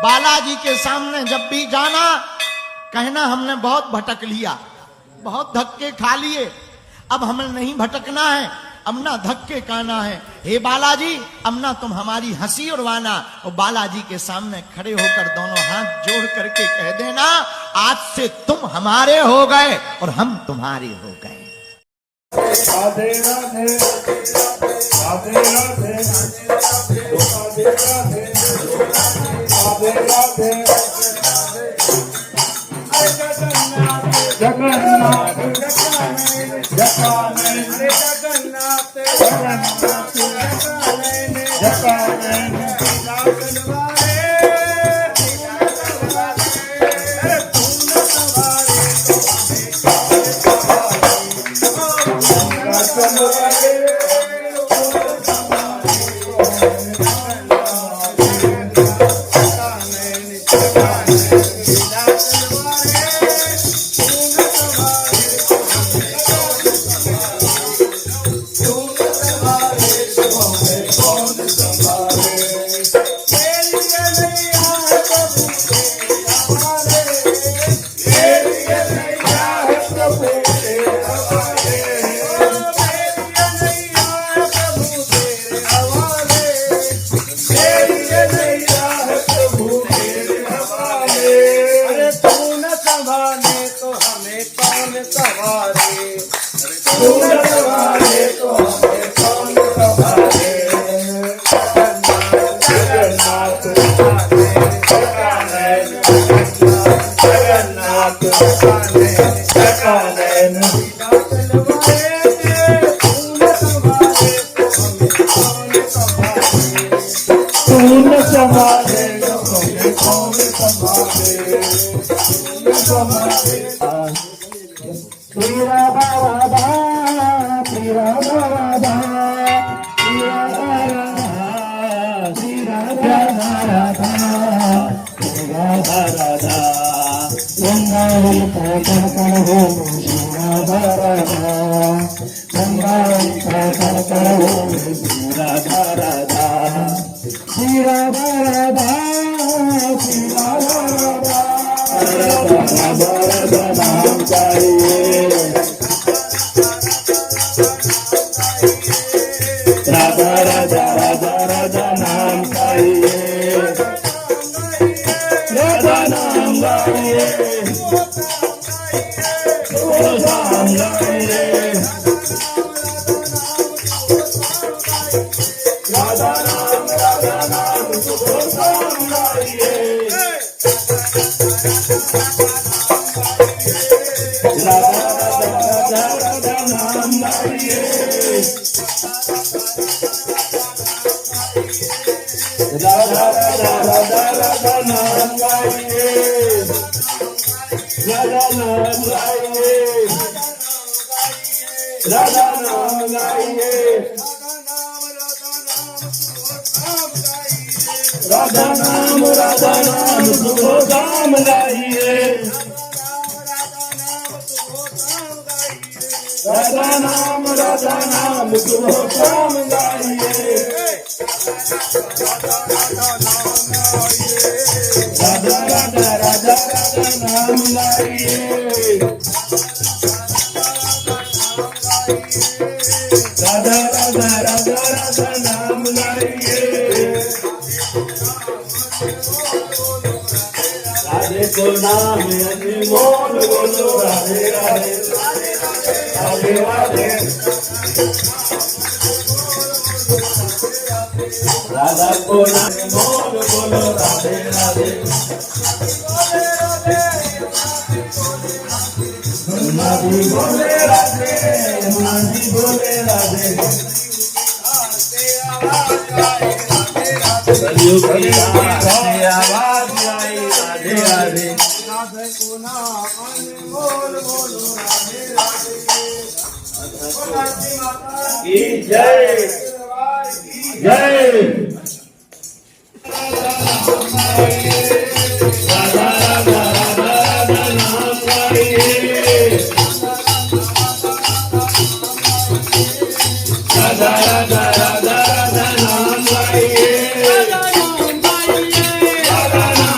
बालाजी के सामने जब भी जाना कहना हमने बहुत भटक लिया, बहुत धक्के खा लिए, अब हमें नहीं भटकना है, अब ना धक्के खाना है। हे बालाजी, अब ना तुम हमारी हंसी उड़वाना। और बालाजी के सामने खड़े होकर दोनों हाथ जोड़ करके कह देना, आज से तुम हमारे हो गए और हम तुम्हारे हो गए। राधे राधे राधे राधे राधे राधे राधे राधे जगन्नाथ जगन्नाथ राधा नाम सुबोधाम गाइए, राधा नाम सुबोधाम गाइए, राधा राधा राधा राधा नाम गाइए, राधा राधा राधा राधा नाम गाइए। राधे को नाम अनमोल बोलो, राधे राधे राधे राधे, राधा को नाम अनमोल बोलो, राधे राधे माधी बोले राधे, माधी बोले राधे, कलयुग की आवाज आई, राधे राधे, राधे को नाम अनमोल बोलो, राधे राधे, की जय जय। राधा राधा राधा राधा नाम गाइए, राधा राधा राधा राधा नाम गाइए, राधा नाम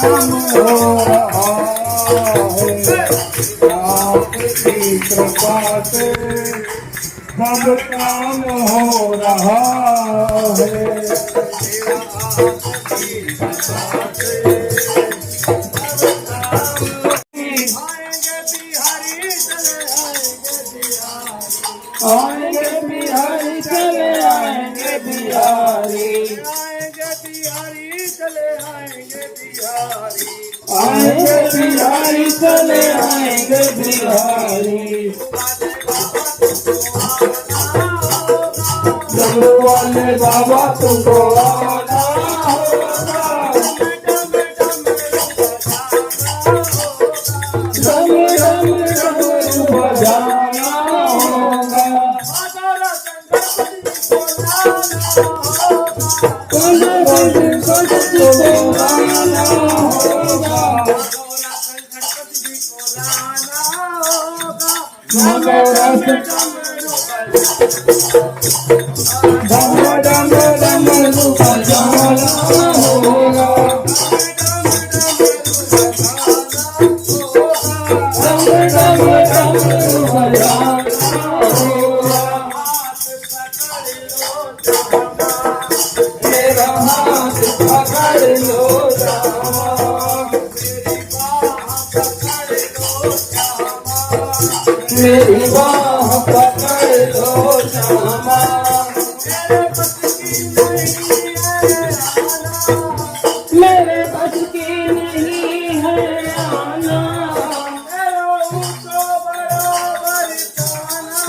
काम हो रहा है। आपकी कृपा से सब काम हो रहा है। आएंगे बिहारी चले आएंगे बिहारी, आएंगे बिहारी चले आएंगे बिहारी, आएंगे बिहारी चले आएंगे बिहारी। डमरू वाले बाबा तुमको आना होगा, डम डम डमरू बजाना होगा, कुल कुल कुल गाना होगा। मगोरा से डम डम डमरू बजाना होगा, डम डम डमरू बजाना होगा। मेरा हाथ पकड़ लो रामा, मेरी बाह पकड़ लो श्यामा। मेरे बस की नहीं है आना, तेरा हूँ तो बरोबर साना।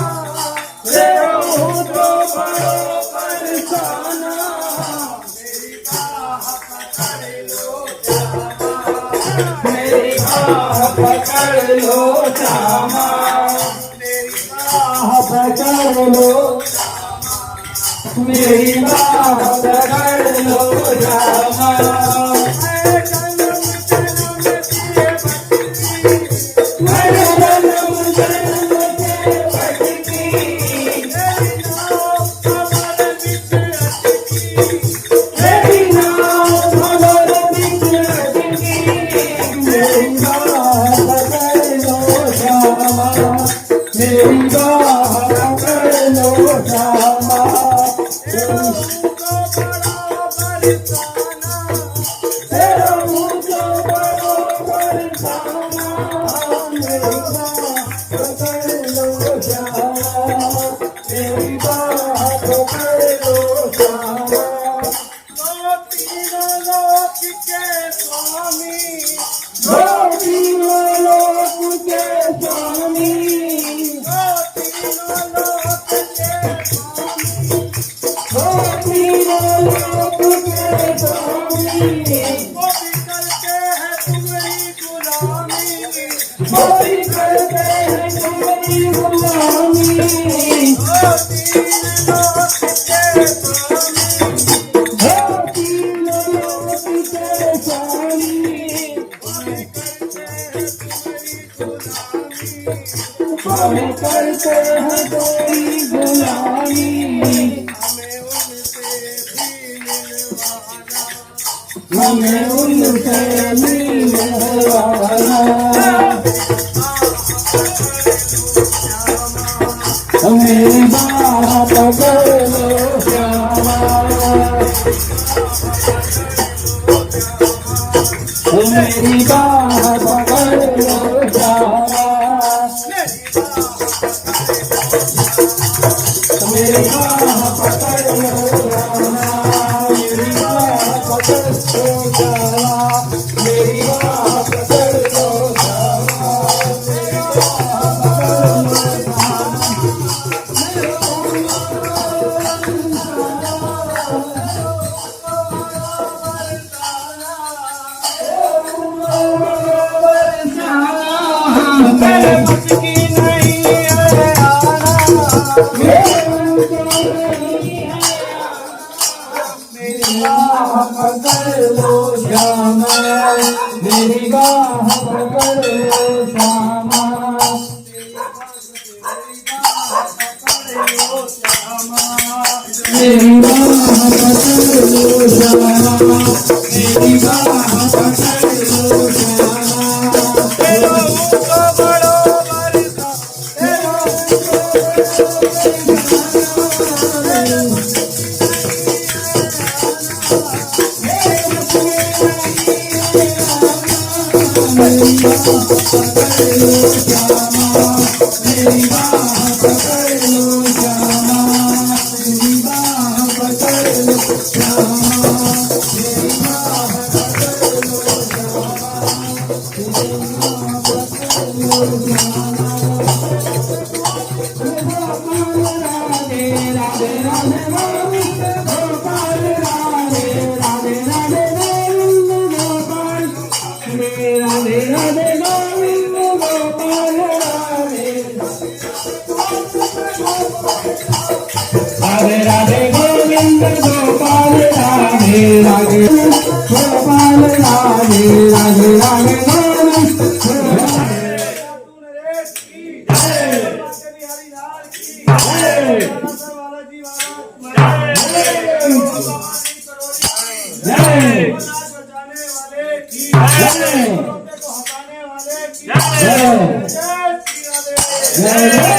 मेरी बाह पकड़ लो श्यामा, बाह पकड़ लो, मेरी बाह पकड़ लो श्यामा। मेरे जन्म जन्म के भटकी, मेरी नाव भंवर बिच अटकी। मेरी बाह पकड़ लो श्यामा, मेरी बाह पकड़ लो श्यामा। तेरा मुँह तो बरोबर साना, मेरी बाह पकड़ लो श्यामा, मेरी बाह पकड़ लो श्यामा। दो तीनों लोक के स्वामी, दो तीनों लोक के स्वामी। कोई करते हैं तुम्हारी गुलामी, दो तीनों लोक के स्वामी। कोई करते हैं कोई गुलामी, हमें उनसे मिलने वाला। मेरी बाह पकड़ लो श्यामा, मेरी बाह पकड़ लो श्यामा। मेरी बाह पकड़ लो श्यामा, मेरी बाह पकड़ लो श्यामा, मेरी बाह पकड़ लो श्यामा, मेरी बाह पकड़ लो श्यामा। मेरे बस की नहीं है आना, मेरे बस की नहीं है आना। मेरी बाह पकड़ लो श्यामा, मेरी बाह पकड़ लो श्यामा। मेरी बाह पकड़ लो श्यामा, मेरी बाह पकड़ लो श्यामा। तेरा ऊँचा बड़ो बरसा, तेरा मेरी बाह पकड़ लो श्यामा, मेरी बाह पकड़ लो श्यामा, मेरी बाह पकड़ लो श्यामा, मेरी बाह पकड़ लो श्यामा, मेरी बाह पकड़ लो श्यामा। राधे राधे राधे गोविंद गोपाल, राधे राधे राधे गोविंद गोपाल, राधे राधे गोविंद गोपाल, राधे राधे गोविंद गोपाल, राधे राधे गोपाल, राधे राधे राधे गोविंद नरेश की जय, हरि लाल की जय, बालाजी महाराज जय बचाने वाले की जय, को हटाने वाले की जय, जय श्री राधे। जय।